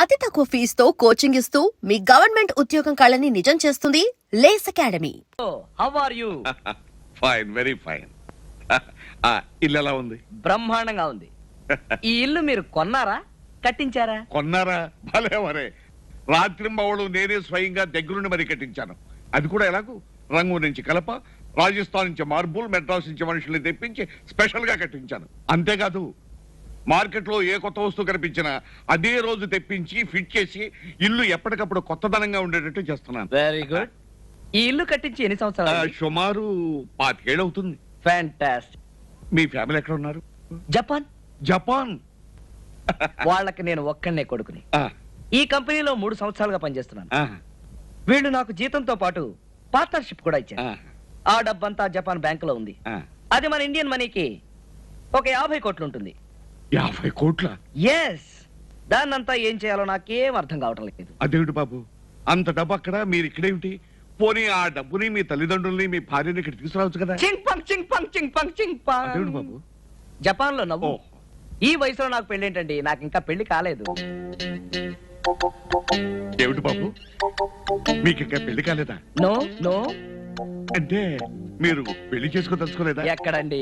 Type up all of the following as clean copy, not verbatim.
అతి తక్కువ ఫీజుతో కోచింగ్ ఇస్తూ మీ గవర్నమెంట్ ఉద్యోగం కళని నిజం చేస్తుంది లేస్ academy. How are you? Fine, very fine. ఇల్లు ఎలా ఉంది? బ్రహ్మాండంగా ఉంది. ఈ ఇల్లు మీరు కొన్నారా, కట్టించారా? కొన్నారా? భలే వరే. రాత్రింబవళ్ళు నేనే స్వయంగా దగ్గరుండి మరి కట్టించాను. అది కూడా ఎలాగూ రంగు నుంచి కలప, రాజస్థాన్ నుంచి మార్బుల్, మెడ్రాస్ నుంచి మనుషుల్ని తెప్పించి స్పెషల్ గా కట్టించాను. అంతేకాదు, మార్కెట్ లో ఏ కొత్త వస్తువు కనిపించినా అదే రోజు తెప్పించి ఫిట్ చేసి ఇల్లు ఎప్పటికప్పుడు కొత్తదనంగా ఉండేటట్టు చేస్తున్నాను. Very good. ఈ ఇల్లు కట్టించి ఎన్ని సంవత్సరాలు? సుమారు 25 ఏళ్ళు అవుతుంది. ఫ్యాంటాస్టిక్. మీ ఫ్యామిలీ ఎక్కడ ఉన్నారు? జపాన్. జపాన్. వాళ్ళకి నేను ఒక్కనే కొడుకుని. ఈ కంపెనీలో 3 సంవత్సరాలుగా పనిచేస్తున్నాను. వీళ్ళు నాకు జీతంతో పాటు పార్ట్నర్షిప్ కూడా ఇచ్చారు. ఆ డబ్బంతా జపాన్ బ్యాంకులో ఉంది. అది మన ఇండియన్ మనీకి ఒక 50 కోట్లు ఉంటుంది. 50 కోట్ల? ఎస్. దాన్నంతా ఏం చేయాలో నాకేం అర్థం కావటం లేదు. అదేమిటి బాబు, అంత డబ్బు అక్కడ, మీరు ఇక్కడేమిటి? పోనీ ఆ డబ్బుని మీ తల్లిదండ్రుల్ని మీ భార్యని ఇక్కడ తీసుకురావచ్చు కదా. చింగ్ పంగ్ చింగ్ పంగ్ చింగ్ పంగ్ చింగ్ పంగ్. అదేమిటి బాబు? జపాన్ లో నవ్వు. ఈ వయసులో నాకు పెళ్లి ఏంటండి? నాకు ఇంకా పెళ్లి కాలేదు. ఏమిటి బాబు, మీకు ఇంకా పెళ్లి కాలేదా? No no. అంటే మీరు పెళ్లి చేసుకోదలుచుకోలేదా? ఎక్కడండి,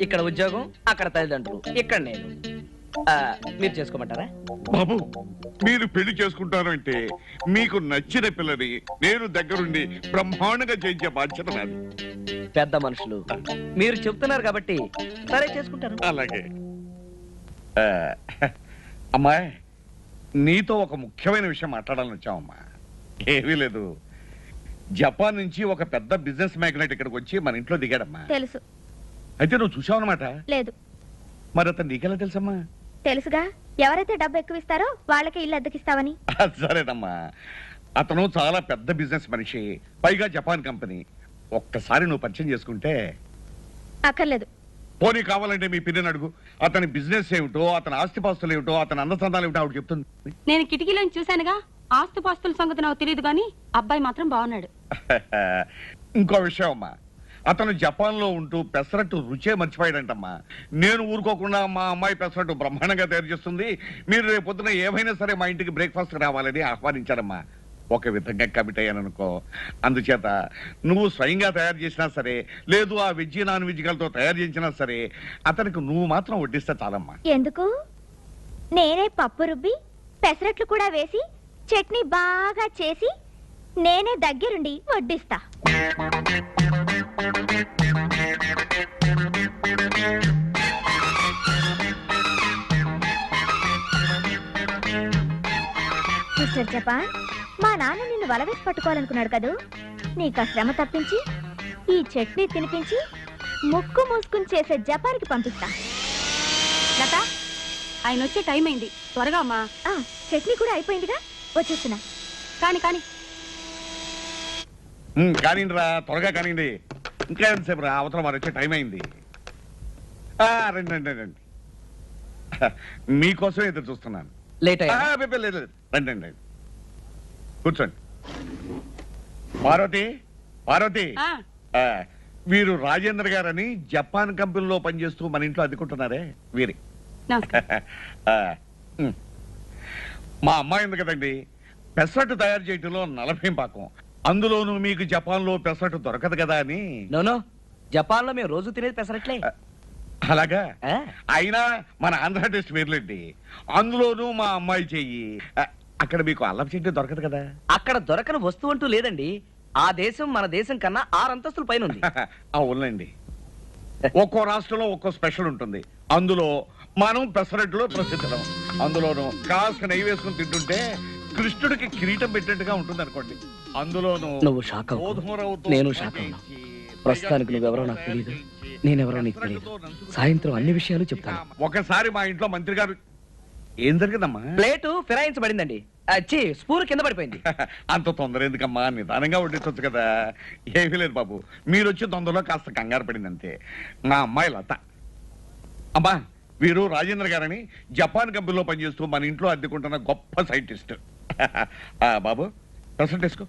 ఇక్కడ ఉద్యోగం, అక్కడ తల్లిదండ్రులు, ఇక్కడ నేను. మీరు చేసుకోమంటారా? బాబు, మీరు పెళ్లి చేసుకుంటారు అంటే మీకు నచ్చిన పిల్లని నేను దగ్గరుండి బ్రహ్మాండంగా చేయించే బాధ్యత నాది. పెద్ద మనుషులు మీరు చెప్తున్నారు కాబట్టి సరే చేసుకుంటాను. అలాగే. అమ్మాయి, నీతో ఒక ముఖ్యమైన విషయం మాట్లాడాలని వచ్చామమ్మా. ఏమీ లేదు, జపాన్ నుంచి ఒక పెద్ద బిజినెస్ మ్యాగ్నెట్ ఇక్కడికి వచ్చి మన ఇంట్లో దిగాడమ్మా. తెలుసు. అయితే నువ్వు చూసావన్నమాట? లేదు. మరి అతను నీకెలా తెలుసమ్మా? తెలుసుగా, ఎవరైతే డబ్బు ఎక్కువ ఇస్తారో వాళ్ళకి ఇల్లు అద్దెకిస్తావని. సరేనమ్మా, అతను చాలా పెద్ద బిజినెస్ మనిషి, పైగా జపాన్ కంపెనీ. ఒక్కసారి నువ్వు పరిచయం చేసుకుంటే. అక్కర్లేదు. పోనీ కావాలంటే మీ పిల్లని అడుగు. అతని బిజినెస్ ఏమిటో, అతని ఆస్తిపాస్తులు ఏమిటో, అతని అందచందాలు ఏమిటో ఆవిడ చెప్తుంది. నేను కిటికీలోంచి చూశానుగా. ఆస్తిపాస్తుల సంగతి నాకు తెలియదు కానీ అబ్బాయి మాత్రం బాగున్నాడు. ఇంకో విషయం అమ్మా, అతను జపాన్ లో ఉంటూ పెసరట్టు రుచే మర్చిపోయాడంటమ్మా. నేను ఊరుకోకుండా మా అమ్మాయి పెసరట్టు బ్రహ్మాండంగా తయారు చేస్తుంది, మీరు రేపు పొద్దున ఏమైనా సరే మా ఇంటికి బ్రేక్ఫాస్ట్ రావాలని ఆహ్వానించాడమ్మా. ఒక విధంగా కమిట్ అయ్యాననుకో. అందుచేత నువ్వు స్వయంగా తయారు చేసినా సరే, లేదు ఆ వెజ్ నాన్ వెజ్ తో తయారు చేసినా సరే, అతనికి నువ్వు మాత్రం వడ్డిస్తే చాలమ్మా. ఎందుకు? నేనే పప్పు రుబ్బి పెసరట్లు కూడా వేసి చట్నీ బాగా చేసి నేనే దగ్గరుండి వడ్డిస్తా. మిస్టర్ జపాన్, మా నాన్న నిన్ను వలవేసి పట్టుకోవాలనుకున్నాడు కదూ. నీకు ఆ శ్రమ తప్పించి ఈ చట్నీ తినిపించి ముక్కు మూసుకుని చేసే జపాన్కి పంపిస్తా. లత, ఆయన వచ్చే టైం అయింది, త్వరగా అమ్మా. చట్నీ కూడా అయిపోయిందిగా, వచ్చేస్తున్నా. కాని కాని కానివ్వండి రా, త్వరగా కానివ్వండి. ఇంకా ఎంతసేపు రా, అవతల వారు వచ్చే టైం అయింది. రండి రండి రండి, మీకోసం ఎదురు చూస్తున్నాను. లేట్ అయ్యా? లేదు, రండి రండి, కూర్చోండి. పార్వతి, పార్వతి, వీరు రాజేంద్ర గారని జపాన్ కంపెనీలో పనిచేస్తూ మన ఇంట్లో అద్దుకుంటున్నారే వీరి. మా అమ్మాయి ఉంది కదండి, పెసరట్టు తయారు చేయటంలో 40 పాకం. అందులోనూ మీకు జపాన్ లో పెసరట్టు దొరకదు కదా అని. నో, జపాన్ లో మేము రోజు తినేది పెసరట్లే. అలాగా? అయినా మన ఆంధ్ర టెస్ట్ వేర్లేండి. అందులోనూ మా అమ్మాయి చెయ్యి. అక్కడ మీకు అల్లం చెట్టు దొరకదు కదా. అక్కడ దొరకని వస్తువు అంటూ లేదండి. ఆ దేశం మన దేశం కన్నా 6 అంతస్తుల పైన ఉంది. అవునండి, ఒక్కో రాష్ట్రంలో ఒక్కో స్పెషల్ ఉంటుంది. అందులో మనం పెసరట్టులో ప్రసిద్ధం. అందులోనూ కాస్త నెయ్యి వేసుకుని తింటుంటే కృష్ణుడికి కిరీటం పెట్టినట్టుగా ఉంటుంది అనుకోండి. అందులోనూ నువ్వు షాక్ అవ్వు, నేను షాక్ అవ్వను. ప్రస్తుతానికి నువ్వెవరో నాకు తెలియదు, నేనెవరో నీకు తెలియదు. సాయంత్రం అన్ని విషయాలు చెప్తాను. ఒకసారి మా ఇంట్లో మంత్రి గారు. ఏం జరిగిందమ్మా? ప్లేటు ఫిరాయించబడిందండి. స్పూన్ కింద పడిపోయింది. అంత తొందర ఎందుకమ్మా, నిదానంగా వడ్డించవచ్చు కదా. ఏమీ లేదు బాబు, మీరు వచ్చే తొందరలో కాస్త కంగారు పడింది అంతే. మా అమ్మాయి లత. అమ్మా, వీరు రాజేంద్ర గారని జపాన్ కంపెనీలో పనిచేస్తూ మన ఇంట్లో అద్దెకుంటున్న గొప్ప సైంటిస్ట్. బాబు, ప్రసెంట్ వేసుకో.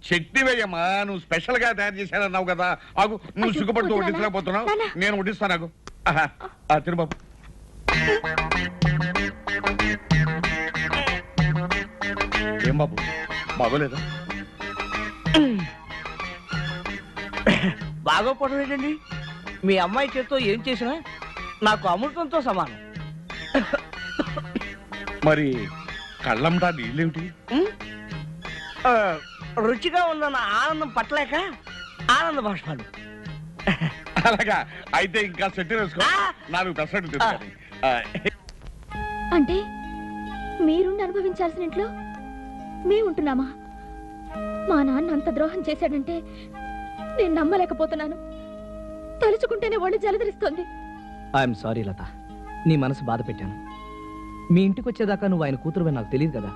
చట్నీ వేయమ్మా, నువ్వు స్పెషల్ గా తయారు చేశానన్నావు కదా. ఆగు, నువ్వు సిగ్గుపడుతూ వడ్డించలేకపోతున్నావు, నేను వడ్డిస్తాను. తిరుబాబు. ఏం బాబు బాగోలేదా? బాగోపోవడం ఏంటండి? మీ అమ్మాయి చేత్తో ఏం చేసినా నాకు అమృతంతో సమానం. మరి కళ్ళంటా నీళ్ళేమిటి? ఆ, రుచిగా ఉందన్న ఆనందం పట్టలేక ఆనంద భాష్పాలు. అలాగా అయితే ఇంకా సెట్ వేసుకో. ఆ! 4 పెసరట్టు తీసుకొని. అంటే మీరుండి అనుభవించాల్సిన ఇంట్లో మేము ఉంటున్నామా? మా నాన్న అంత ద్రోహం చేశాడంటే నేను నమ్మలేకపోతున్నాను. తలుచుకుంటేనే ఒళ్ళు జలదరిస్తోంది. ఐఎమ్ సారీ లత, నీ మనసు బాధ పెట్టాను. మీ ఇంటికి వచ్చేదాకా నువ్వు ఆయన కూతురువే నాకు తెలియదు కదా.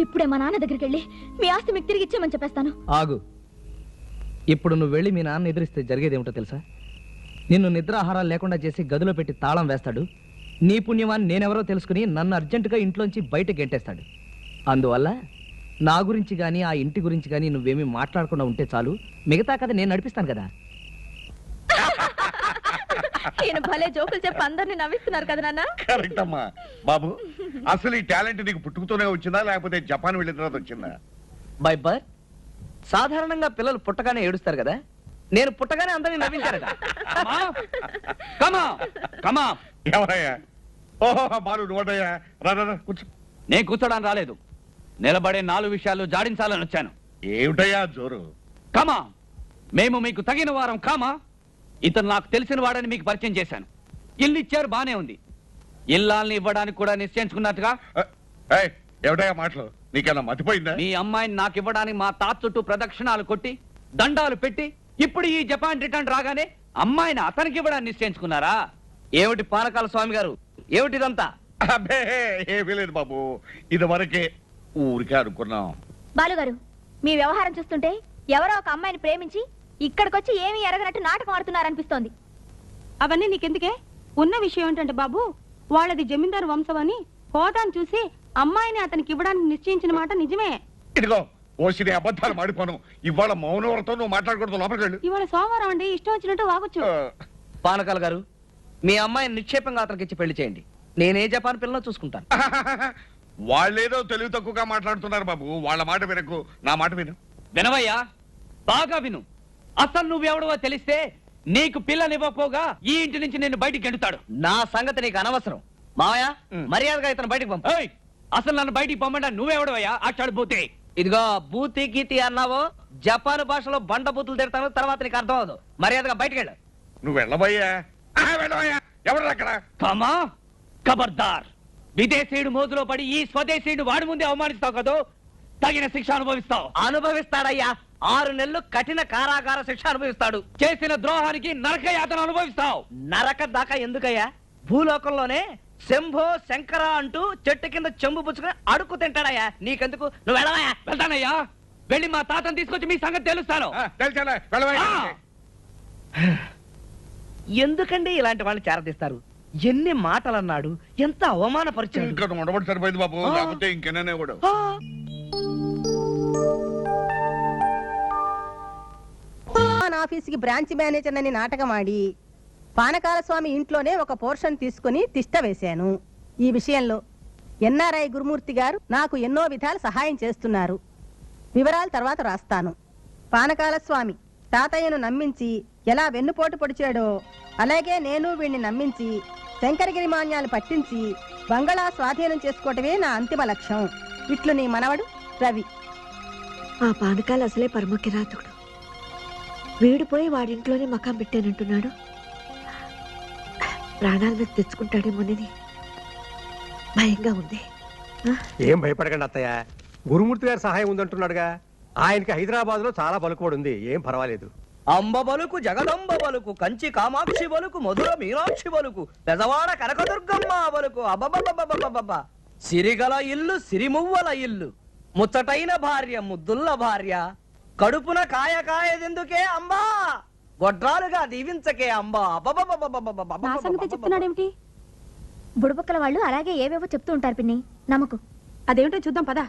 ఇప్పుడే మా నాన్న దగ్గరికి వెళ్ళి మీ ఆస్తి మీకు తిరిగి ఇచ్చేమని చెప్పేస్తాను. ఆగు. ఇప్పుడు నువ్వు వెళ్ళి మీ నాన్న ఎదురిస్తే జరిగేది ఏమిటో తెలుసా? నిన్ను నిద్ర ఆహారాలు లేకుండా చేసి గదిలో పెట్టి తాళం వేస్తాడు. నీ పుణ్యమాన్ని నేనెవరో తెలుసుకుని నన్ను అర్జెంటుగా ఇంట్లోంచి బయటకు గెంటేస్తాడు. అందువల్ల నా గురించి కానీ ఆ ఇంటి గురించి కానీ నువ్వేమీ మాట్లాడకుండా ఉంటే చాలు. మిగతా కథ నేను నడిపిస్తాను కదా. ఈయన భలే జోకులు చెప్పి అందరిని నవ్విస్తున్నారు కదా నాన్న. కరెక్ట్ అమ్మా. బాబు అసలు ఈ టాలెంట్ నీకు పుట్టుకుతూనే వచ్చిందా లేకపోతే జపాన్ వెళ్ళిన తర్వాత వచ్చిందా? బై బర్త్ సాధారణంగా పిల్లలు పుట్టగానే ఏడుస్తారు కదా, నేను పుట్టగానే అందరినీ నవ్వించారు కదా. ఎవరయ్యా? ఓహో బాలు నువ్వడయ్యా. రా రా, రా, కూర్చో. నేను కూర్చోడానికి రాలేదు, నిలబడే 4 విషయాలు జాడించాలని వచ్చాను. ఏమిటయ్యా జోరు? కమా, మేము మీకు తగిన వారం కామా. ఇతను నాకు తెలిసిన వాడని మీకు పరిచయం చేశాను. ఇల్లు ఇచ్చారు, బానే ఉంది. ఇల్లాల్ని ఇవ్వడానికి కూడా నిశ్చయించుకున్నట్టుగా. ఏయ్, ఏమిటయ్యా మాటలు? నీకన్నా మతిపోయిందా? మీ అమ్మాయిని నాకు ఇవ్వడానికి మా తాత చుట్టూ ప్రదక్షిణాలు కొట్టి దండాలు పెట్టి ఇప్పుడు ఈ జపాన్ రిటర్న్ రాగానే అమ్మాయిని అతనికి ఇవ్వడానికి నిశ్చయించుకున్నారా? ఏమిటి పానకాల స్వామి గారు, ఏమిటిదంతా? అబ్బే ఏమీ లేదు బాబు, ఇది వరకే ఊరికే అనుకున్నాం. బాలుగారు, మీ వ్యవహారం చూస్తుంటే ఎవరో ఒక అమ్మాయిని ప్రేమించి ఇక్కడికొచ్చి ఏమీ ఎరగనట్టు నాటకం ఆడుతున్నారనిపిస్తోంది. అవన్నీ నీకెందుకే? ఉన్న విషయం ఏంటంటే బాబు, వాళ్ళది జమీందారు వంశం అని హోదాను చూసి అమ్మాయిని అతనికి ఇవ్వడానికి నిశ్చయించిన మాట నిజమే. ఇదిగో ఓసిని అబద్ధాలు మాడిపోను. ఇవాళ మౌనవరతో నువ్వు మాట్లాడకూడదు, లోపలికి వెళ్ళు. ఇవాళ సోమవారం అండి, ఇష్టం వచ్చినట్టు వాగొచ్చు. పానకాల గారు, మీ అమ్మాయిని నిక్షేపంగా అతనికి ఇచ్చి పెళ్లి చేయండి. నేనే జపాన్ పిల్లలో చూసుకుంటాను. వాళ్ళేదో తెలివి తక్కువగా మాట్లాడుతున్నారు బాబు. వాళ్ళ మాట వినకు, నా మాట విను. వినవయ్యా, బాగా విను. అసలు నువ్వెవడవో తెలిస్తే నీకు పిల్లనివ్వకపోగా ఈ ఇంటి నుంచి నిన్ను బయటికి గెంటుతాడు. నా సంగతి నీకు అనవసరం. మావయ్య, మర్యాదగా ఇతను బయటికి పంపు. ఏయ్, అసలు నన్ను బయటికి పంపడా నువ్వెవడవయ్యా? అచ్చాడిపోతే ఇదిగో బూతి గీతి అన్నావో జపాన్ భాషలో బండ బూతులు తిడతాను, తర్వాత నీకు అర్థం అవదు. మర్యాదగా బయటికి వెళ్ళు. నువ్వు వెళ్ళబోయా? వెళ్ళబోయా? ఎవరు అక్కడ? కమా, ఖబర్దార్. విదేశీయుడు మోజులో పడి ఈ స్వదేశీయుడు వాడి ముందే అవమానిస్తావు కదో, తగిన శిక్ష అనుభవిస్తావు. అనుభవిస్తాడయ్యా. 6 నెలలు కఠిన కారాగార శిక్ష అనుభవిస్తాడు. చేసిన ద్రోహానికి నరక యాతన అనుభవిస్తావు. నరక దాకా ఎందుకయ్యా? భూలోకంలోనే శంభో శంకర అంటూ చెట్టు కింద చెంబు పుచ్చుకుని అడుక్కు తింటాడయ్యా. నీకెందుకు? నువ్వు వెళ్ళవయ్యా. వెళ్తానయ్యా. వెళ్ళి మా తాతను తీసుకొచ్చి మీ సంగతి తెలుస్తాను. తెలిసాలే, వెళ్ళబోయా? ఎందుకండి ఇలాంటి వాళ్ళని చేరదీస్తారు? ఎన్ని మాటలు అన్నాడు, ఎంత అవమానపరిచాడు. ఇంకా నువ్వు ఉండబడి సరిపోయింది బాబు, లేకపోతే ఇంకెనే కూడా. ఆఫీసుకి బ్రాంచ్ మేనేజర్ అని నాటకం ఆడి పానకాల స్వామి ఇంట్లోనే ఒక పోర్షన్ తీసుకుని తిష్ట వేశాను. ఈ విషయంలో ఎన్ఆర్ఐ గురుమూర్తి గారు నాకు ఎన్నో విధాలు సహాయం చేస్తున్నారు. వివరాలు తర్వాత రాస్తాను. పానకాల స్వామి తాతయ్యను నమ్మించి ఎలా వెన్నుపోటు పొడిచాడో అలాగే నేను వీణ్ణి నమ్మించి శంకరగిరి మాన్యాలు పట్టించి బంగళా స్వాధీనం చేసుకోవటమే నా అంతిమ లక్ష్యం. ఇట్లు నీ మనవడు రవి. ఆ పానకాలు అసలే పరమకిరాతుడు. వీడిపోయి వాడింట్లోనే మకాం పెట్టానంటున్నాడు. ప్రాణాల మీద తెచ్చుకుంటాడేమోనని భయంగా ఉంది. ఏం భయపడకండి అత్తయ్య, గురుమూర్తి గారి సహాయం ఉందంటున్నాడుగా. ఆయనకి హైదరాబాద్ లో చాలా పలుకుబడి ఉంది, ఏం పర్వాలేదు. అంబ బలుకు, జగదంబ బలుకు, కంచి కామాక్షి బలుకు, మధుర మీనాక్షి బలుకు, పెదవాడ కనకదుర్గమ్మ బలుకు. అబ్బబ్బబ్బబ్బబ్బబ్బ! సిరిగల ఇల్లు, సిరిమువ్వల ఇల్లు, ముచ్చటైన భార్య, ముద్దుల్ల భార్య, కడుపున కాయ కాయదెందుకే అంబా, గొడ్రాలుగా దీవించకే అంబా. నా సంగతి చెప్తున్నాడేమిటి? బుడబుక్కల వాళ్ళు అలాగే ఏవేవో చెప్తూ ఉంటారు పిన్ని, నమ్మకు. అదేమిటో చూద్దాం పదా.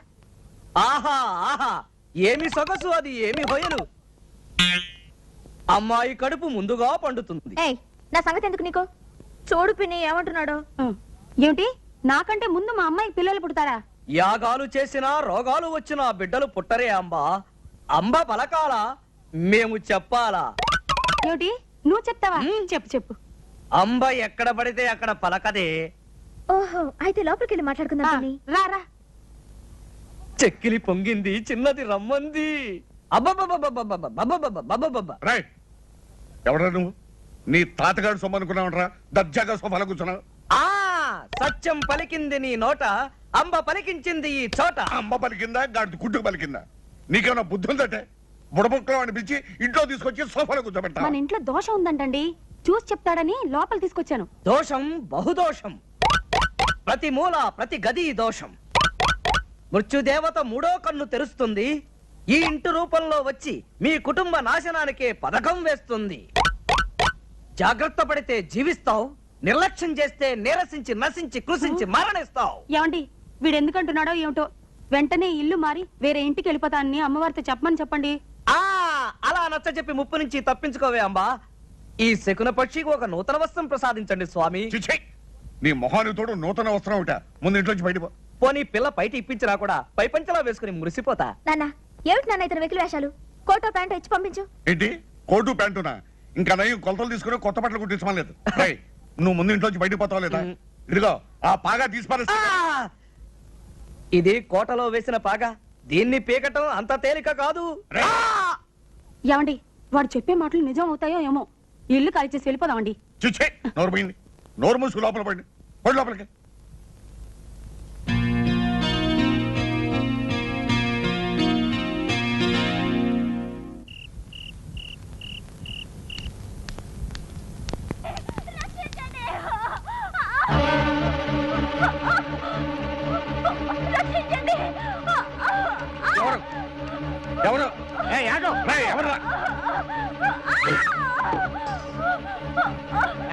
ఆహా ఆహా, ఏమి సొగసు అది, ఏమి హొయలు. అమ్మాయి కడుపు ముందుగా పండుతుంది. ఏయ్, నా సంగతి ఎందుకు నీకు? చూడు పిన్ని ఏమంటున్నాడు. ఏమిటి? నాకంటే ముందు మా అమ్మాయికి పిల్లలు పుడతారా? యాగాలు చేసినా రోగాలు వచ్చినా బిడ్డలు పుట్టరే అంబా. అంబ పలకాల, మేము చెప్పాలా? ఏమిటి నువ్వు చెప్తావా? చెప్పు చెప్పు. అంబ ఎక్కడ పడితే అక్కడ పలకదే. ఓహో, అయితే లోపలికి వెళ్ళి మాట్లాడుకుందాం ఆ, పిన్ని. రా రా. చెక్కిలి పొంగింది, చిన్నది రమ్మంది. అబ్బబ్బబ్బబ్బబ్బబ్బబ్బబ్బబ్బబ్బబ్బ. రాయ్, ఎవరా నువ్వు? నీ తాతగాడు సొమ్ము అనుకున్నావురా? దర్జాగా సోఫాలో కూర్చున్నావు. ఆ సత్యం పలికింది నీ నోట, అంబ పలికించింది ఈ చోట. అమ్మ పలికిందా, గాడి గుడ్డుకు పలికిందా? నీకేమైనా బుద్ధి ఉందటే? బుడబుక్కలో అనిపించి ఇంట్లో తీసుకొచ్చి సోఫాలో కూర్చోబెట్టా. మన ఇంట్లో దోషం ఉందంటండి, చూసి చెప్తాడని లోపల తీసుకొచ్చాను. దోషం బహుదోషం, ప్రతి మూల ప్రతి గది దోషం. మృత్యుదేవత మూడో కన్ను తెరుస్తుంది, ఈ ఇంటి రూపంలో వచ్చి మీ కుటుంబ నాశనానికే పథకం వేస్తుంది. జాగ్రత్త పడితే జీవిస్తావు, నిర్లక్ష్యం చేస్తే నీరసించి నశించి కృషించి మరణిస్తావు. ఏమండి, వీడు ఎందుకంటున్నాడో ఏమిటో. వెంటనే ఇల్లు మారి వేరే ఇంటికి వెళ్ళిపోతానని అమ్మవారితో చెప్పమని చెప్పండి. ఆ అలా నచ్చ చెప్పి ముప్పు నుంచి తప్పించుకోవే అంబా. ఈ శకున పక్షికి ఒక నూతన వస్త్రం ప్రసాదించండి స్వామి. చిచ్చే, నీ మొహానికి తోడు నూతన వస్త్రం ఒకట. ముందు ఇంట్లోంచి బయట పో. పోనీ పిల్ల బయట ఇప్పించినా కూడా పై పంచలా వేసుకుని మురిసిపోతా. నాన్న, ఏమిటి నాన్న ఇతను వెకిలి వేషాలు? కోటో ప్యాంటు ఇచ్చి పంపించు. ఏంటి కోటు ప్యాంటునా? ఇంకా నయ్యం కొలతలు తీసుకుని కొత్త బట్టలు కుట్టించమలేదు. రేయ్, నువ్వు ముందు ఇంట్లోంచి బయటకు పోతావు లేదా? ఇదిగో ఆ పాగా తీసిపారేస్తా. ఆ! ఇది కోటలో వేసిన పాగా, దీన్ని పీకటం అంత తేలిక కాదు. రేయ్. ఆ! ఏమండి, వాడు చెప్పే మాటలు నిజం అవుతాయో ఏమో. ఇల్లు ఖాళీ చేసి వెళ్ళిపోదామండి. చిచ్చే, నోరు పోయింది. నోరు మూసుకు లోపల పడి పడి లోపలికి. ఎవరు? ఎవరు? రేయ్, ఎవర్రా?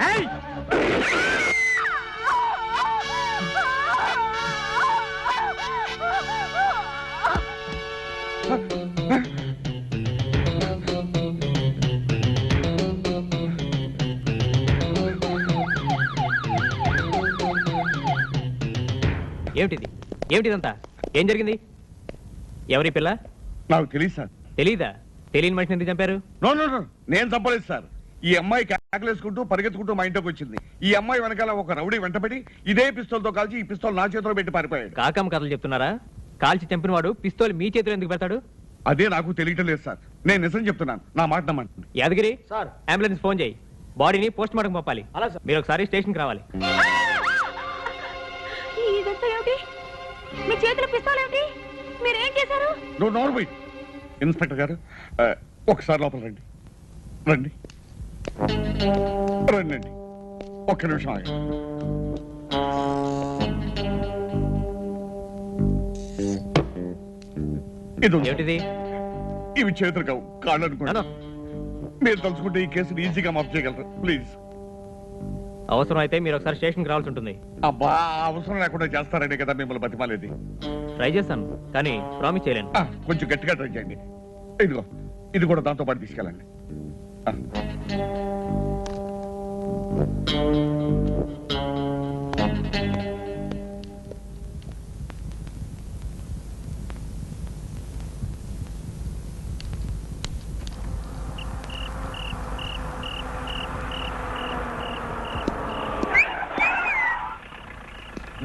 ఏయ్! ఏమిటిది? ఏమిటిదంతా? ఏం జరిగింది? ఎవరి పిల్ల? నాకు తెలియదు సార్. తెలీదా? తెలియని మనిషిని ఎందుకు చంపారు? నో నో నో, నేను చంపలేదు సార్. ఈ అమ్మాయి కేకలేసుకుంటూ పరిగెత్తుకుంటూ మా ఇంట్లోకి వచ్చింది. ఈ అమ్మాయి వెనకాల ఒక రౌడీ వెంటబడి ఇదే పిస్తోల్తో కాల్చి ఈ పిస్తోల్ నా చేతిలో పెట్టి పారిపోయాడు. కాకమ్మ కథలు చెప్తున్నారా? కాల్చి చంపిన వాడు పిస్తోల్ మీ చేతిలో ఎందుకు పెడతాడు? అదే నాకు తెలియటం లేదు సార్. నేను నిజం చెప్తున్నాను, నా మాట నమ్మండి. యాదగిరి, అంబులెన్స్ ఫోన్ చేయి. బాడీని పోస్ట్ మార్టం పంపాలి. మీరు ఒకసారి స్టేషన్కి రావాలి. ఇదంతా ఏమిటి? మీ చేతిలో పిస్తోల్ ఏమిటి? మీరేం చేశారు? నువ్వు నోరు పోయి. ఇన్స్పెక్టర్ గారు, ఒకసారి లోపల రండి. రండి రండి. ఒక్క నిమిషం ఆగండి. ఇది ఉంది. ఏమిటిది? ఇవి చేతులు కావు, కాళ్ళు అనుకోండి. అను. మీరు తలుచుకుంటే ఈ కేసుని ఈజీగా మాఫ్ చేయగలరు. ప్లీజ్. అవసరం అయితే మీరు ఒకసారి స్టేషన్కి రావాల్సి ఉంటుంది. అబ్బా, అవసరం లేకుండా చేస్తారనే కదా మిమ్మల్ని బతిమాలేది. ట్రై చేస్తాను, కానీ ప్రామిస్ చేయలేను. కొంచెం గట్టిగా ట్రై చేయండి. ఇదిగో, ఇది కూడా దాంతో పాటు తీసుకెళ్ళండి. ఆ.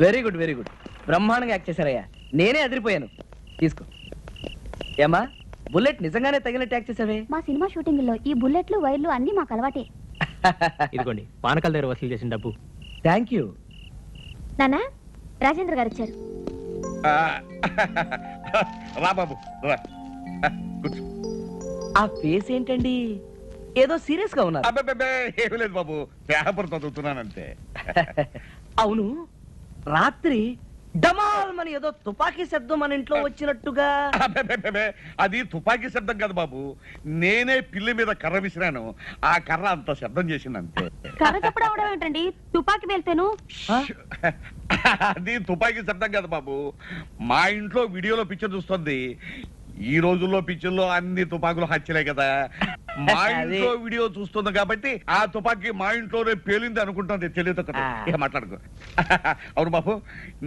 వెరీ గుడ్ వెరీ గుడ్, బ్రహ్మాండంగా యాక్ట్ చేశారయ్యా. నేనే అదిరిపోయాను. తీసుకో. ఏమా, బుల్లెట్ నిజంగానే తగినట్టు యాక్ట్ చేసావే. మా సినిమా షూటింగ్ లో ఈ బుల్లెట్లు వైర్లు అన్ని మాకు అలవాటే. ఇదిగోండి పానకాల దగ్గర వసూలు చేసిన డబ్బు. Thank you. నాన్న, రాజేంద్ర గారు వచ్చారు. రా బాబు రా. కూర్చో. ఆ ఫేస్ ఏంటండి, ఏదో సీరియస్ గా ఉన్నారు. అబ్బే, ఏమీ లేదు బాబు, పేపర్ చదువుతున్నానంతే. అవును, రాత్రి డమాల్ మని ఏదో తుపాకీ శబ్దం మన ఇంట్లో వచ్చినట్టుగా. అబ్బే, అది తుపాకీ శబ్దం కాదు బాబు. నేనే పిల్లి మీద కర్ర విసిరాను, ఆ కర్ర అంత శబ్దం చేసింది అంతే. కర్ర చెప్పడం అవడం ఏంటండి? తుపాకి వెళ్తేను. అది తుపాకీ శబ్దం కాదు బాబు. మా ఇంట్లో వీడియోలో పిక్చర్ చూస్తుంది. ఈ రోజుల్లో పిక్చర్లో అన్ని తుపాకులు హత్యలే కదా. మా ఇంట్లో వీడియో చూస్తుంది కాబట్టి ఆ తుపాకీ మా ఇంట్లోనే పేలింది అనుకుంటుంది. తెలియదు కదా, ఇక మాట్లాడుకో. అవును బాబు,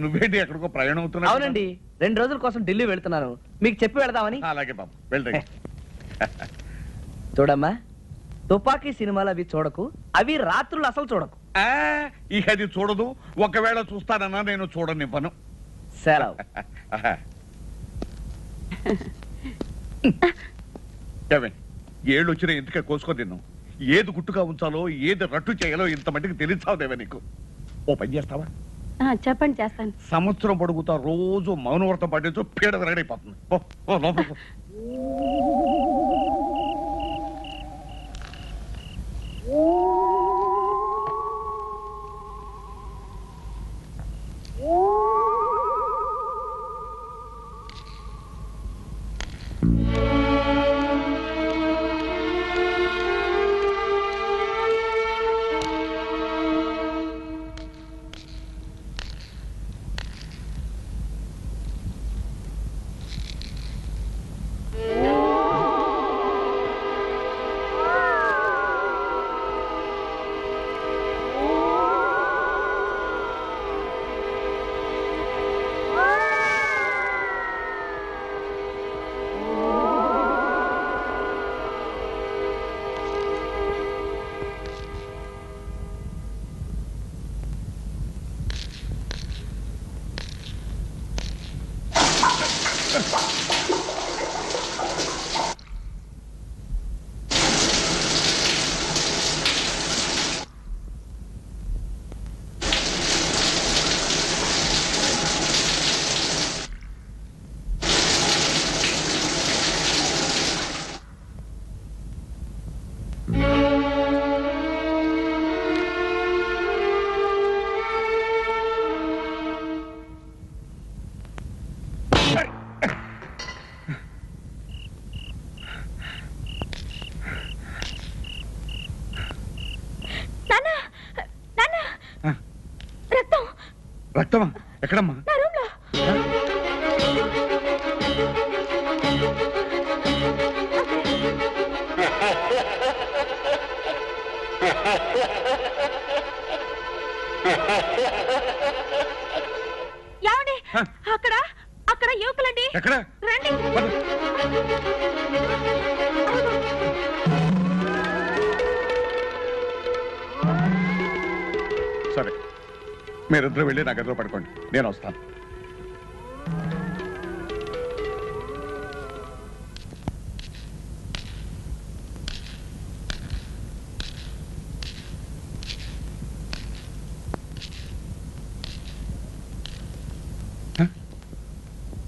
నువ్వేంటి ఎక్కడికో ప్రయాణం అవుతున్నావు? అవునండి, 2 రోజుల కోసం ఢిల్లీ వెళ్తున్నాను, మీకు చెప్పి వెళదామని. అలాగే బాబు, వెళ్తాయి. చూడమ్మా, తుపాకీ సినిమాలు అవి చూడకు, అవి రాత్రులు అసలు చూడకు. ఇక అది చూడదు. ఒకవేళ చూస్తానన్నా నేను చూడనివ్వను. సెలవు. ఏళ్ళు వచ్చినా ఎందుకే కోసుకొని తిన్నావు? ఏది గుట్టుగా ఉంచాలో ఏది రట్టు చేయాలో ఇంత మట్టికి తెలిసావుదేవే నీకు. ఓ పని చేస్తావా? చెప్పండి, చేస్తాను. సంవత్సరం పొడుగుతా రోజు మౌనవ్రతం పట్టించు, పీడ విరగడైపోతుంది. లోపల రక్తమా? ఎక్కడమ్మా? ఏమండి, అక్కడ అక్కడ యువకులండి. ఎక్కడ? రండి. సరే, మీరిద్దరూ వెళ్ళి నా గదిలో పడుకోండి, నేను వస్తాను.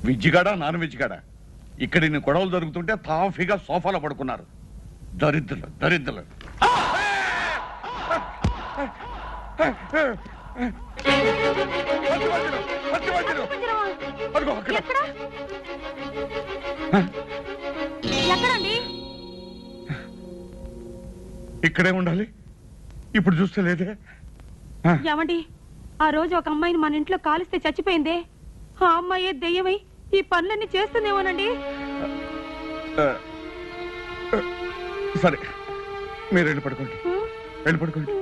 విజ్జిగాడా నాన్ వెజ్గాడా? ఇక్కడ ఇన్ని గొడవలు జరుగుతుంటే తాఫీగా సోఫాలో పడుకున్నారు. దరిద్రులు దరిద్రులు. ఎక్కడండి? ఇక్కడే ఉండాలి, ఇప్పుడు చూస్తే లేదే. ఏమండి, ఆ రోజు ఒక అమ్మాయిని మన ఇంట్లో కాలిస్తే చచ్చిపోయిందే, ఆ అమ్మాయి దెయ్యమై ఈ పనులన్నీ చేస్తుందేమోనండి. సరే, మీరు వెళ్ళి పడుకోండి, వెళ్ళి పడుకోండి.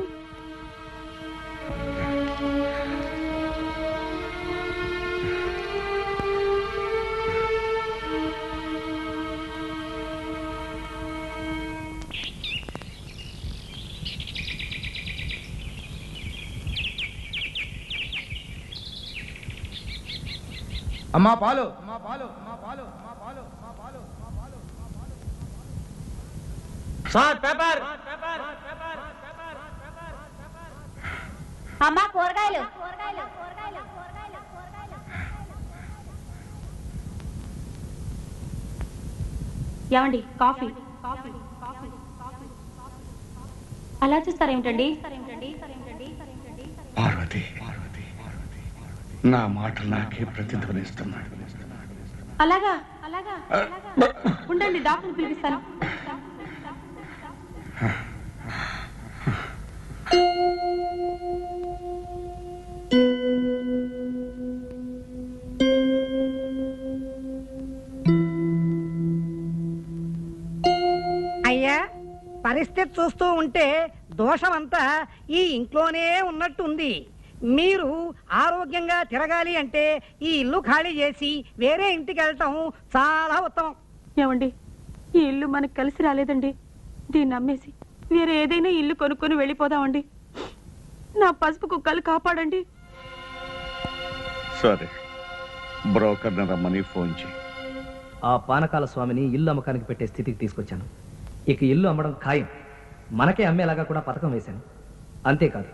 అమ్మా పాలు. Sir paper. అమ్మా కూరగాయలు. ఏమండి, కాఫీ. అలా చూస్తారేమిటండి? పార్వతి, నా మాటలు నాకే ప్రతిధ్వనిస్తున్నాడు. అలాగా అలాగా ఉండండి, డాక్టర్ని పిలిపిస్తాను. పరిస్థితి చూస్తూ ఉంటే దోషమంతా ఈ ఇంట్లోనే ఉన్నట్టుంది. మీరు ఆరోగ్యంగా తిరగాలి అంటే ఈ ఇల్లు ఖాళీ చేసి వేరే ఇంటికి వెళ్ళటం చాలా ఉత్తమం. ఏమండి, ఈ ఇల్లు మనకు కలిసి రాలేదండి. దీన్ని అమ్మేసి వేరే ఏదైనా ఇల్లు కొనుక్కొని వెళ్ళిపోదామండి. నా పసుపు కుక్కలు కాపాడండి. సరే, బ్రోకర్ని రమ్మని ఫోన్ చేయి. ఆ పానకాల స్వామిని ఇల్లు అమ్మకానికి పెట్టే స్థితికి తీసుకొచ్చాను. ఇక ఇల్లు అమ్మడం ఖాయం. మనకే అమ్మేలాగా కూడా పథకం వేశాను. అంతేకాదు,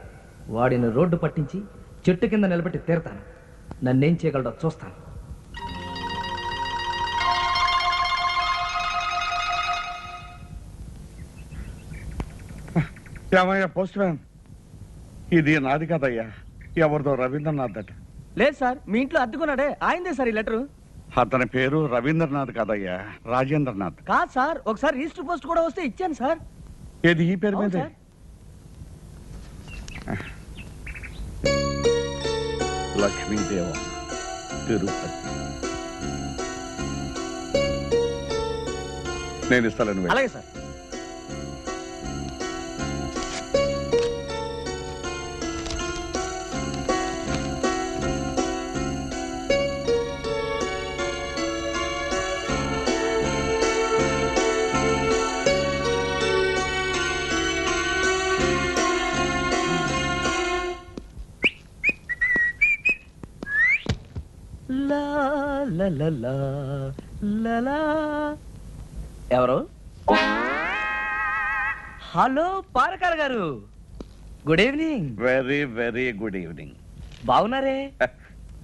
వాడిని రోడ్డు పట్టించి చెట్టు కింద నిలబెట్టి తీరతాను. నన్నేం చేయగలడో చూస్తాను. ఏమయ్యా పోస్ట్ మ్యాన్, ఇది నాది కాదయ్యా, ఎవరిదో రవీంద్రనాథ్ అట. లేదు సార్, మీ ఇంట్లో అద్దుకున్నాడే ఆయనదే సార్ ఈ లెటరు. అతని పేరు రవీంద్రనాథ్ కాదయ్యా, రాజేంద్రనాథ్. కాదు సార్, ఒకసారి రిజిస్టర్ పోస్ట్ కూడా వస్తే ఇచ్చాను సార్. ఏది ఈ పేరు మీద? లక్ష్మీదేవం, తిరుపతి. నేను ఇస్తాను. అలాగే సార్. ఎవరు? హలో పానకాల గారు, good evening. Very very good evening. బాగున్నారే?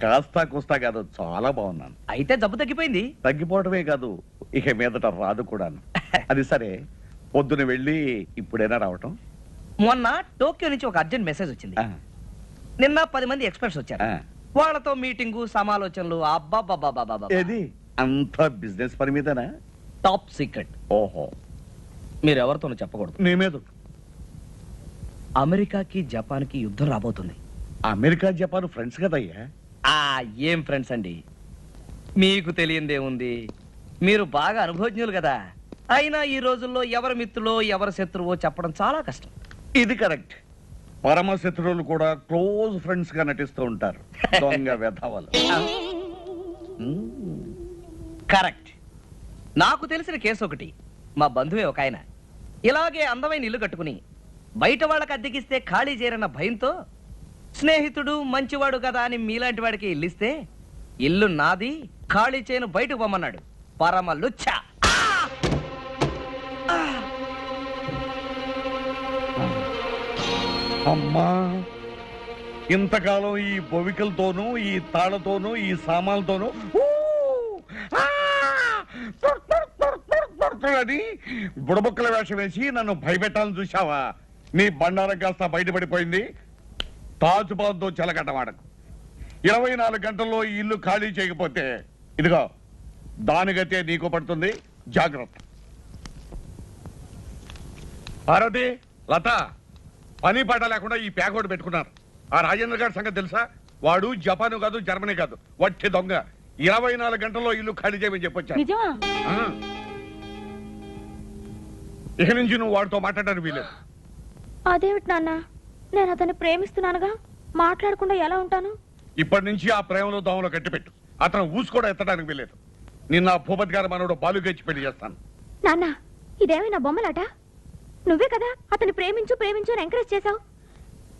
కాస్తా కూస్తా కాదు, చాలా బాగున్నాను. అయితే జబ్బు తగ్గిపోయింది? తగ్గిపోవటమే కాదు, ఇక మీదట రాదు కూడాను. అది సరే, పొద్దున వెళ్ళి ఇప్పుడైనా రావటం? మొన్న టోక్యో నుంచి ఒక అర్జెంట్ మెసేజ్ వచ్చింది. నిన్న 10 మంది ఎక్స్పర్ట్స్ వచ్చారు. వాళ్ళతో మీటింగు, సమాలోచనలు. అబ్బాబ్బాబ్బా, ఏది అంత బిజినెస్ పని మీదనా? Top secret. ఓహో, మీరు ఎవరితోనూ చెప్పకూడదు. నీ మీద. అమెరికాకి జపాన్కి యుద్ధం రాబోతుంది. అమెరికా జపాన్ ఫ్రెండ్స్ కదయ్యా. ఏం ఫ్రెండ్స్ అండి, మీకు తెలియందే ఉంది. మీరు బాగా అనుభవజ్ఞులు కదా. అయినా ఈ రోజుల్లో ఎవరి మిత్రులో ఎవరి శత్రువో చెప్పడం చాలా కష్టం. ఇది కరెక్ట్. పరమ శత్రువులు కూడా క్లోజ్ ఫ్రెండ్స్ గా నటిస్తూ ఉంటారు. దొంగ వెధవలు. కరెక్ట్. నాకు తెలిసిన కేసు ఒకటి. మా బంధువే ఒక ఆయన ఇలాగే అందమైన ఇల్లు కట్టుకుని బయట వాళ్ళకి అద్దెకిస్తే ఖాళీ చేయరన్న భయంతో స్నేహితుడు మంచివాడు కదా అని మీలాంటి వాడికి ఇల్లిస్తే ఇల్లు నాది, ఖాళీ చేయను, బయటకు పొమ్మన్నాడు. పరమ లుచ్చ. అమ్మా, ఇంతకాలం ఈ బొవికలతోనూ, ఈ తాళతోనూ, ఈ సామాన్లతోనూ అని బుడబుక్కల వేషం వేసి నన్ను భయపెట్టాలని చూసావా? నీ బండారం కాస్త బయటపడిపోయింది. తాజుబాద్తో చెలగట్టమాడకు. 24 గంటల్లో ఈ ఇల్లు ఖాళీ చేయకపోతే ఇదిగో దానిగతే నీకు పడుతుంది. జాగ్రత్త. పార్వతి, లత, పని పాట లేకుండా ఈ ప్యాకోడ్ పెట్టుకున్నారు. ఆ రాజేంద్ర గారి సంగతి తెలుసా? వాడు జపాను కాదు, జర్మనీ కాదు, వట్టి దొంగ. 24 గంటల్లో ఇల్లు ఖాళీ చేయమని చెప్పొచ్చాను. నిజమా? ఇక నుంచి నువ్వు వాడితో మాట్లాడడానికి వీలేదు. అదేమిటి నాన్న, నేను అతన్ని ప్రేమిస్తున్నానుగా, మాట్లాడకుండా ఎలా ఉంటాను? ఇప్పటి నుంచి ఆ ప్రేమలో దోమలో కట్టిపెట్టు. అతను ఊసు కూడా ఎత్తడానికి వీలేదు. నిన్న భూపతి గారు మనోడు బాలుగచ్చి పెళ్లి చేస్తాను. నాన్న, ఇదేమైనా బొమ్మలాట? నువ్వే కదా అతన్ని ప్రేమించు ప్రేమించు అని ఎంకరేజ్ చేశావు.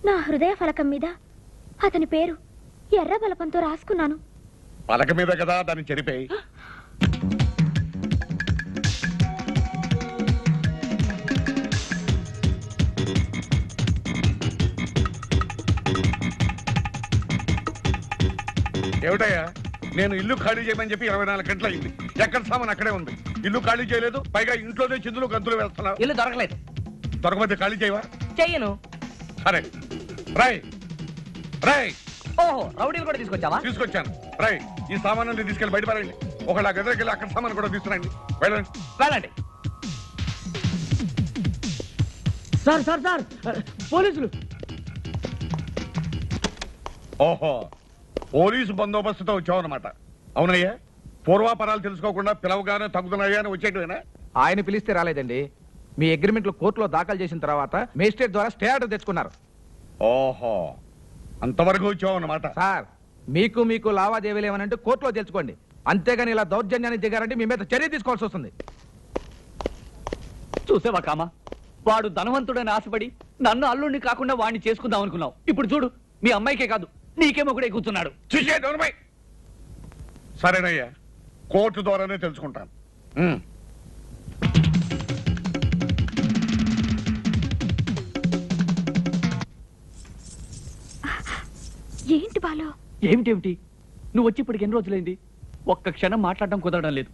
నా హృదయ ఫలకం మీద అతని పేరు ఎర్ర బలపంతో రాసుకున్నాను. పలక మీద కదా దాన్ని చెరిపేయి. ఏమిటయ్యా, నేను ఇల్లు ఖాళీ చేయమని చెప్పి 24 గంటలు అయింది. ఎక్కడ సామాన్ అక్కడే ఉంది. ఇల్లు ఖాళీ చేయలేదు, పైగా ఇంట్లోనే చిందులు గంతులు వేస్తున్నావు. ఇల్లు దొరకలేదు. దొరకపోతే ఖాళీ చేయవా? చెయ్యను. సరే, రై రై. ఓహో, రౌడీలు కూడా తీసుకొచ్చావా? తీసుకొచ్చాను. రై, ఈ సామాన్ని తీసుకెళ్ళి బయట పారండి. ఒకళ్ళ గదిలోకి వెళ్ళి అక్కడ సామాన్ కూడా తీసుకురండి. వెళ్ళండి. వెళ్ళండి. సార్ సార్ సార్, పోలీసులు. ఓహో, పోలీసు బందోబస్తుతో వచ్చావన్నమాట. అవునయ్యా, పూర్వాపరాలు తెలుసుకోకుండా పిలవగానే తగ్గుతున్నాయా అని వచ్చేటవేనా? ఆయన పిలిస్తే రాలేదండి. మీ అగ్రిమెంట్లు కోర్టులో దాఖలు చేసిన తర్వాత మేజిస్ట్రేట్ ద్వారా స్టే ఆర్డర్ తెచ్చుకున్నారు. ఓహో, అంతవరకు వచ్చావు అన్నమాట. సార్ మీకు లావాదేవీలు ఏమనంటే కోర్టులో తెలుసుకోండి. అంతేగాని ఇలా దౌర్జన్యాన్ని దిగారంటే మీ మీద చర్య తీసుకోవాల్సి వస్తుంది. చూసావా కామా, వాడు ధనవంతుడని ఆశపడి నన్ను అల్లుడిని కాకుండా వాడిని చేసుకుందాం అనుకున్నావు. ఇప్పుడు చూడు, మీ అమ్మాయికే కాదు నీకేమో కూడా కూర్చున్నాడు. సరేనయ్యా, కోర్టు ద్వారానే తెలుసుకుంటాను. ఏంటి బాలు? ఏమిటేమిటి, నువ్వు వచ్చి ఇప్పటికి ఎన్ని రోజులైంది? ఒక్క క్షణం మాట్లాడడం కుదరడం లేదు.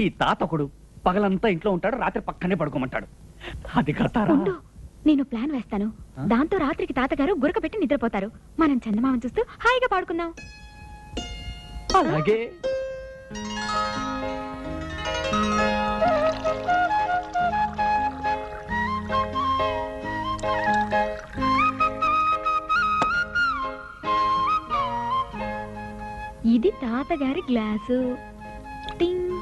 ఈ తాతకుడు పగలంతా ఇంట్లో ఉంటాడు, రాత్రి పక్కనే పడుకోమంటాడు. అది కథారా? ఉండు, నేను ప్లాన్ వేస్తాను. దాంతో రాత్రికి తాతగారు గురక పెట్టి నిద్రపోతారు. మనం చందమామని చూస్తూ హాయిగా పాడుకుందాం. అలాగే. ఇది తాతగారి గ్లాసు. టింగ్.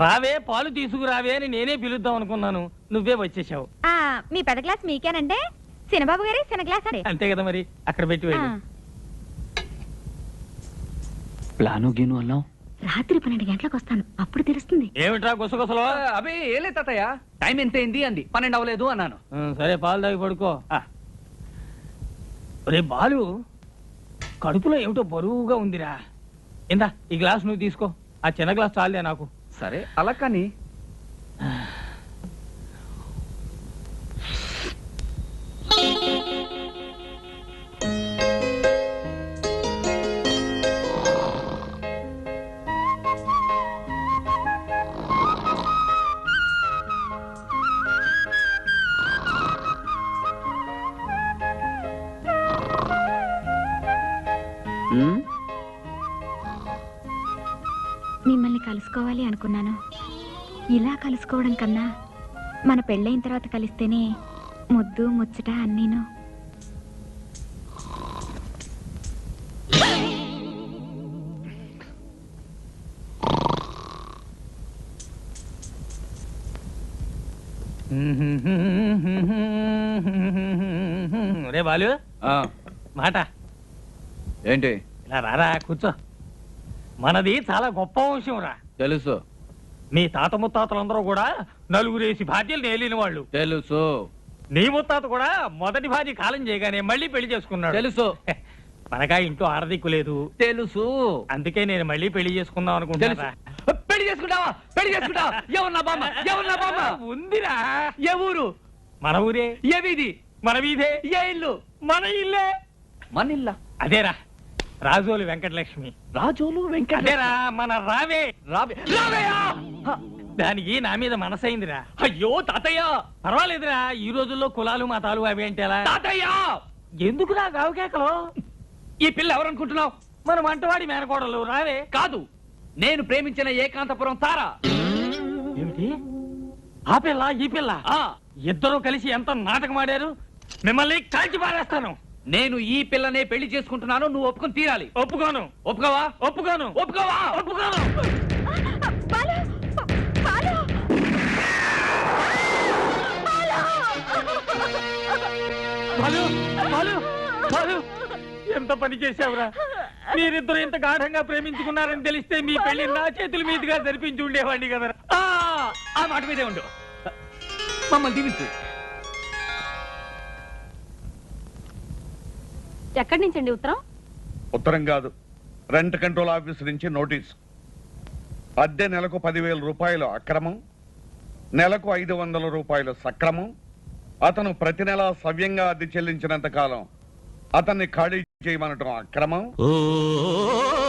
రావే, పాలు తీసుకురావే అని నేనే పిలుద్దాం అనుకున్నాను, నువ్వే వచ్చేసావు. మీ పెద్ద గ్లాస్ మీకేనంటే చిన్నబాబు గారి చిన్న గ్లాస్ అండి. అంతే కదా మరి, అక్కడ పెట్టి వెళ్ళు. ప్లాను గీను అన్నావు. రాత్రి 12 గంటలకు వస్తాను, అప్పుడు తెలుస్తుంది. ఏమిట్రా గుసగుసలో? అవి ఏలే తాతయ్య, టైం ఎంత అయింది అంది. 12 అవ్వలేదు అన్నాను. సరే, పాలు తాగి పడుకో. రే బాలు, కడుపులో ఏమిటో బరువుగా ఉందిరా. ఇందా ఈ గ్లాస్ నువ్వు తీసుకో, ఆ చిన్న గ్లాస్ చాలే నాకు. సరే అలా కానీ. మిమ్మల్ని కలుసుకోవాలి అనుకున్నాను. ఇలా కలుసుకోవడం కన్నా మన పెళ్ళైన తర్వాత కలిస్తేనే ముద్దు ముచ్చట అన్నీను. రే బాలు, మాట ఏంటి? ఇలా రారా, కూర్చో. మనది చాలా గొప్ప వంశం రా. తెలుసు. మీ తాత ముత్తాతలందరూ కూడా నలుగురేసి భార్యలు నేలిన వాళ్ళు. తెలుసు. నీ ముత్తాత కూడా మొదటి భార్య కాలం చేయగానే మళ్ళీ పెళ్లి చేసుకున్నాడు. తెలుసు. మనగా ఇంట్లో ఆడదిక్కు లేదు. తెలుసు. అందుకే నేను మళ్ళీ పెళ్లి చేసుకుందాం అనుకుంటున్నా. పెళ్లి చేసుకుంటావా? పెళ్లి చేసుకుంటావా? ఎవరు బామ్మ? ఎవరు బామ్మ? ఉందిరా. ఏ ఊరు? మన ఊరే. ఏ వీధి? మన వీధే. ఏ ఇల్లు? మన ఇల్లే. మన ఇల్లా? అదేరా, రాజోలు వెంకటలక్ష్మి. రాజోలు వెంకట? అదేరా, మన రావే. రావయ్యా! దానికి నా మీద మనసైందిరా. అయ్యో తాతయ్య, పర్వాలేదురా, ఈ రోజుల్లో కులాలు మతాలు అవి ఏంటి అలా. తాతయ్య ఎందుకురా గావుకేకలు? ఈ పిల్ల ఎవరనుకుంటున్నావు? మన వంటవాడి మేనకోడలు రావే. కాదు, నేను ప్రేమించిన ఏకాంతపురం తారా. ఏమిటి? ఆ పిల్ల ఈ పిల్ల ఇద్దరూ కలిసి ఎంత నాటకం ఆడారు. మిమ్మల్ని కాల్చి పారేస్తాను. నేను ఈ పిల్లనే పెళ్లి చేసుకుంటున్నాను, నువ్వు ఒప్పుకొని తీరాలి. ఒప్పుకోను. ఒప్పుకోవా? ఒప్పుకోను. ఒప్పుకోవా? ఒప్పుకోను. బాలు, బాలు, బాలు, ఎంత పని చేశావురా. మీరిద్దరు ఇంత గాఢంగా ప్రేమించుకున్నారని తెలిస్తే మీ పెళ్లి నా చేతుల మీదుగా జరిపించి ఉండేవాడిని కదా. ఆ మాట మీదే ఉండు, మమ్మల్ని దీవించు. ఎక్కడి నుంచండి ఉత్తరం? ఉత్తరం కాదు, రెంట్ కంట్రోల్ ఆఫీస్ నుంచి నోటీస్. అద్దె నెలకు 10,000 రూపాయలు అక్రమం, నెలకు 500 రూపాయలు సక్రమం. అతను ప్రతి నెలా సవ్యంగా అద్దె చెల్లించినంత కాలం అతన్ని ఖాళీ చేయమనటం అక్రమం.